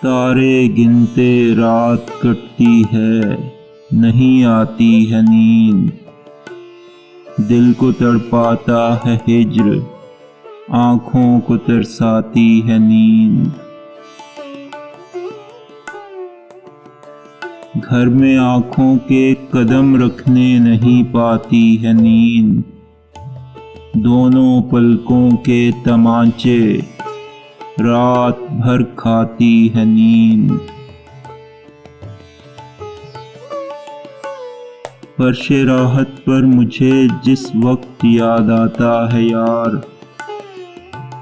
تارے گنتے رات کٹتی ہے، نہیں آتی ہے نیند، دل کو تڑپاتا ہے ہجر، آنکھوں کو ترساتی ہے نیند۔ گھر میں آنکھوں کے قدم رکھنے نہیں پاتی ہے نیند، دونوں پلکوں کے تمانچے رات بھر کھاتی ہے نیند۔ فرش راحت پر مجھے جس وقت یاد آتا ہے یار،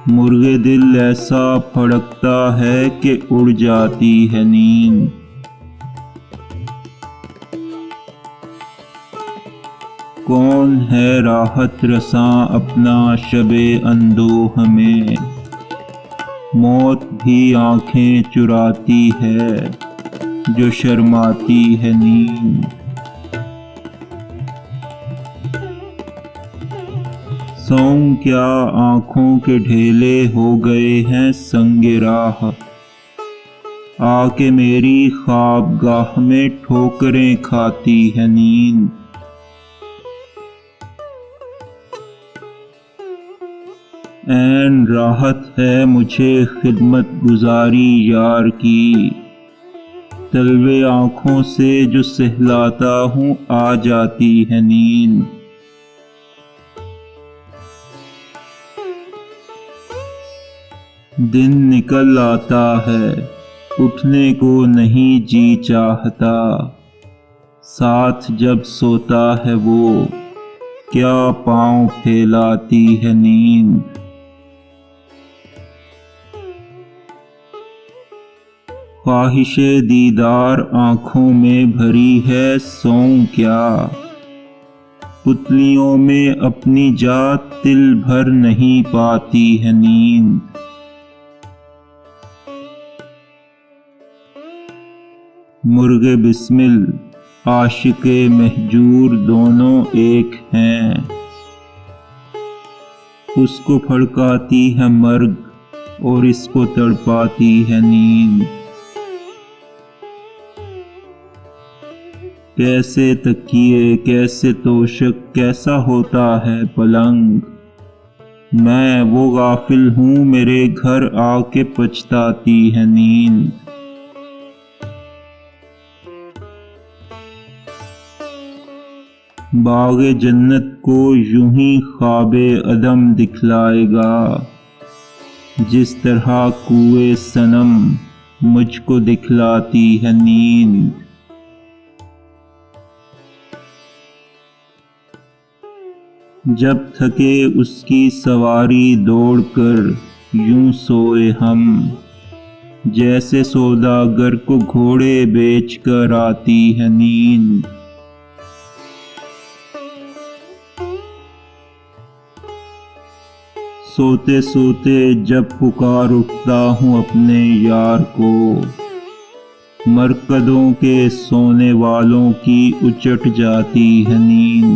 مرغ دل ایسا پھڑکتا ہے کہ اڑ جاتی ہے نیند۔ کون ہے راحت رساں اپنا شب اندوہ میں، موت بھی آنکھیں چراتی ہے جو شرماتی ہے نیند۔ سوؤں کیا آنکھوں کے ڈھیلے ہو گئے ہیں سنگ راہ، آ کے میری خوابگاہ میں ٹھوکریں کھاتی ہے نیند۔ عین راحت ہے مجھے خدمت گزاری یار کی، تلوے آنکھوں سے جو سہلاتا ہوں آ جاتی ہے نیند۔ دن نکل آتا ہے اٹھنے کو نہیں جی چاہتا، ساتھ جب سوتا ہے وہ کیا پاؤں پھیلاتی ہے نیند۔ خواہش دیدار آنکھوں میں بھری ہے سوؤں کیا، پتلیوں میں اپنی جات تل بھر نہیں پاتی ہے نیند۔ مرغ بسمل عاشق مہجور دونوں ایک ہیں، اس کو پھڑکاتی ہے مرگ اور اس کو تڑپاتی ہے نیند۔ کیسے تکیے کیسے توشک کیسا ہوتا ہے پلنگ، میں وہ غافل ہوں میرے گھر آ کے پچھتاتی ہے نیند۔ باغ جنت کو یوں ہی خواب عدم دکھلائے گا، جس طرح کوئے صنم مجھ کو دکھلاتی ہے نیند۔ جب تھکے اس کی سواری دوڑ کر یوں سوئے ہم، جیسے سوداگر کو گھوڑے بیچ کر آتی ہے نیند۔ سوتے سوتے جب پکار اٹھتا ہوں اپنے یار کو، مرکدوں کے سونے والوں کی اچٹ جاتی ہے نیند۔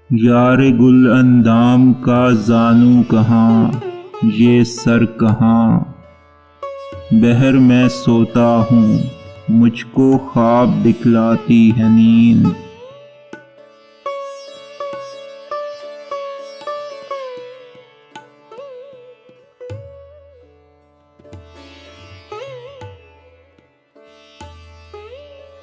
یار گل اندام کا زانو کہاں یہ سر کہاں، بہر میں سوتا ہوں مجھ کو خواب دکھلاتی ہے نیند۔